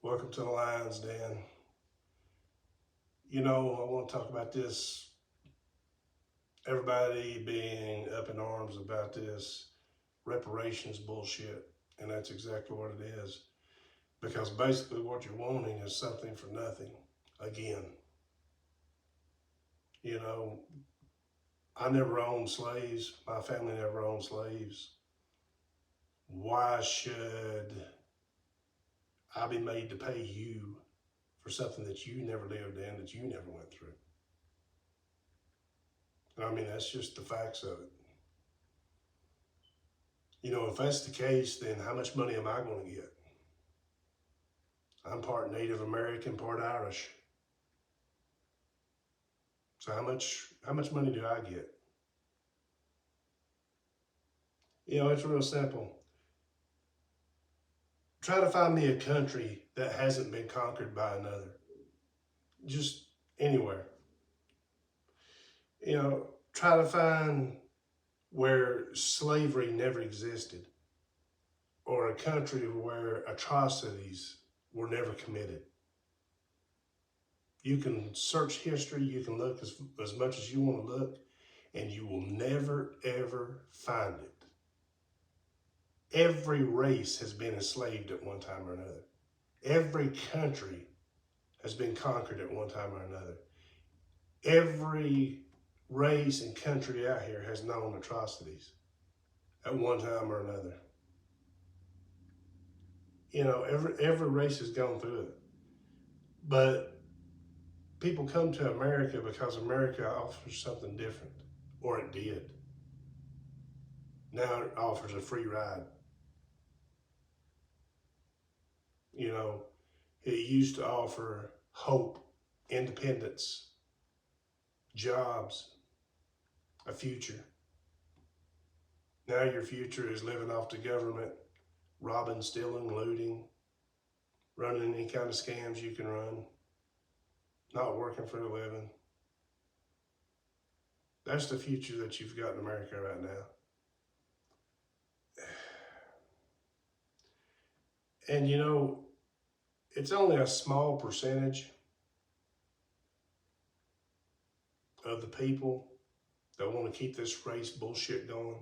Welcome to the Lions, Dan. I want to talk about this. Everybody being up in arms about this reparations bullshit, and that's exactly what it is. Because basically, what you're wanting is something for nothing. Again, you know, I never owned slaves. My family never owned slaves. Why should I be made to pay you for something that you never lived in, that you never went through? I mean, that's just the facts of it. If that's the case, then how much money am I going to get? I'm part Native American, part Irish. So how much money do I get? It's real simple. Try to find me a country that hasn't been conquered by another. Just anywhere. Try to find where slavery never existed, or a country where atrocities were never committed. You can search history, you can look as much as you want to look, and you will never, ever find it. Every race has been enslaved at one time or another. Every country has been conquered at one time or another. Every race and country out here has known atrocities at one time or another. Every race has gone through it. But people come to America because America offers something different, or it did. Now it offers a free ride. It used to offer hope, independence, jobs, a future. Now your future is living off the government, robbing, stealing, looting, running any kind of scams you can run, not working for a living. That's the future that you've got in America right now. And it's only a small percentage of the people that want to keep this race bullshit going.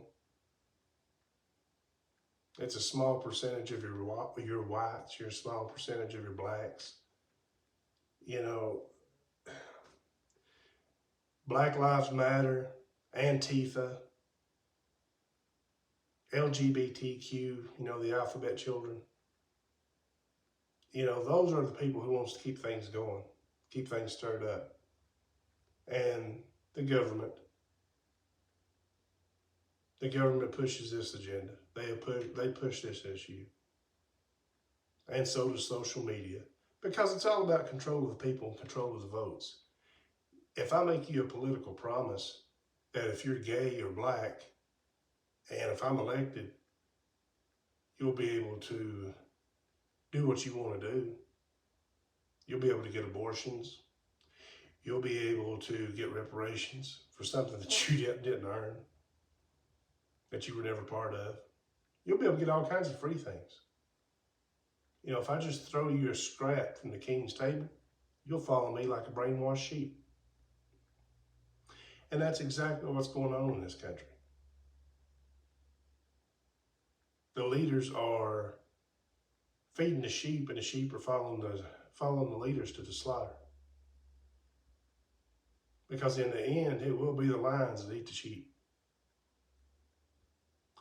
It's a small percentage of your whites, your small percentage of your blacks. Black Lives Matter, Antifa, LGBTQ, the alphabet children. Those are the people who wants to keep things going, keep things stirred up. And the government pushes this agenda. They push this issue. And so does social media. Because it's all about control of the people and control of the votes. If I make you a political promise that if you're gay or black, and if I'm elected, you'll be able to do what you want to do. You'll be able to get abortions. You'll be able to get reparations for something that you didn't earn, that you were never part of. You'll be able to get all kinds of free things. If I just throw you a scrap from the king's table, you'll follow me like a brainwashed sheep. And that's exactly what's going on in this country. The leaders are feeding the sheep, and the sheep are following the leaders to the slaughter. Because in the end, it will be the lions that eat the sheep.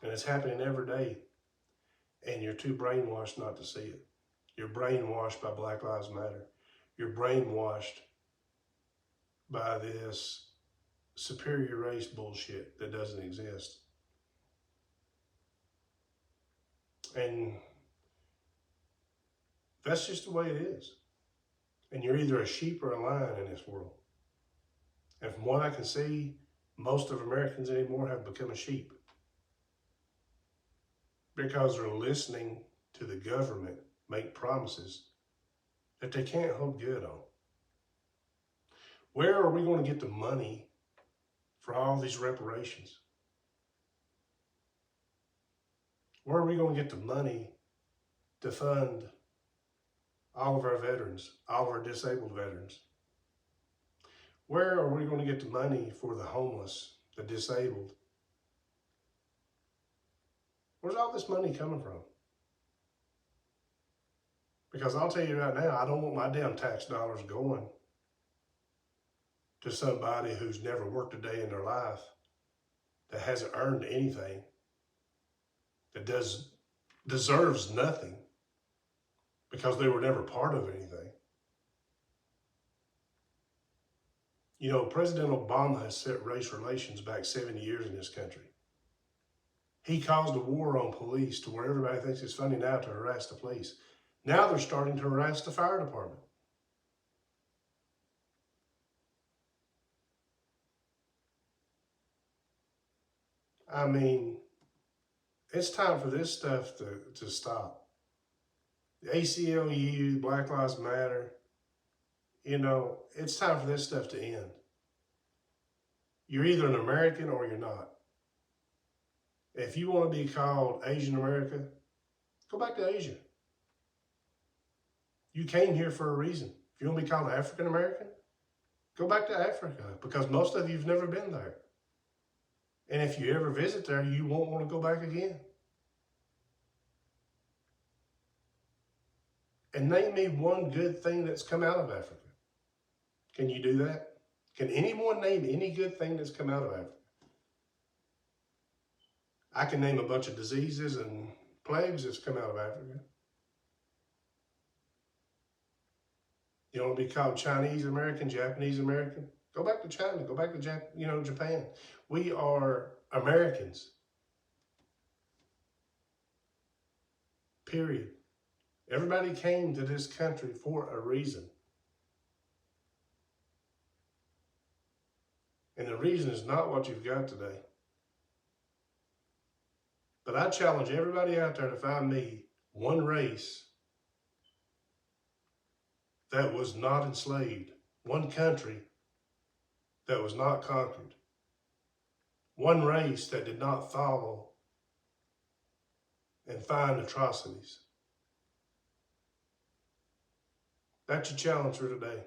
And it's happening every day. And you're too brainwashed not to see it. You're brainwashed by Black Lives Matter. You're brainwashed by this superior race bullshit that doesn't exist. And that's just the way it is. And you're either a sheep or a lion in this world. And from what I can see, most of Americans anymore have become a sheep. Because they're listening to the government make promises that they can't hold good on. Where are we going to get the money for all these reparations? Where are we going to get the money to fund all of our veterans, all of our disabled veterans. Where are we going to get the money for the homeless, the disabled? Where's all this money coming from? Because I'll tell you right now, I don't want my damn tax dollars going to somebody who's never worked a day in their life, that hasn't earned anything, that deserves nothing because they were never part of anything. You know, President Obama has set race relations back 70 years in this country. He caused a war on police to where everybody thinks it's funny now to harass the police. Now they're starting to harass the fire department. I mean, it's time for this stuff to stop. The ACLU, Black Lives Matter, you know, it's time for this stuff to end. You're either an American or you're not. If you want to be called Asian America, go back to Asia. You came here for a reason. If you want to be called African American, go back to Africa, because most of you've never been there. And if you ever visit there, you won't want to go back again. And name me one good thing that's come out of Africa. Can you do that? Can anyone name any good thing that's come out of Africa? I can name a bunch of diseases and plagues that's come out of Africa. You want to be called Chinese American, Japanese American? Go back to China. Go back to Japan. We are Americans. Period. Everybody came to this country for a reason. And the reason is not what you've got today. But I challenge everybody out there to find me one race that was not enslaved, one country that was not conquered, one race that did not follow and find atrocities. That's your challenge for today.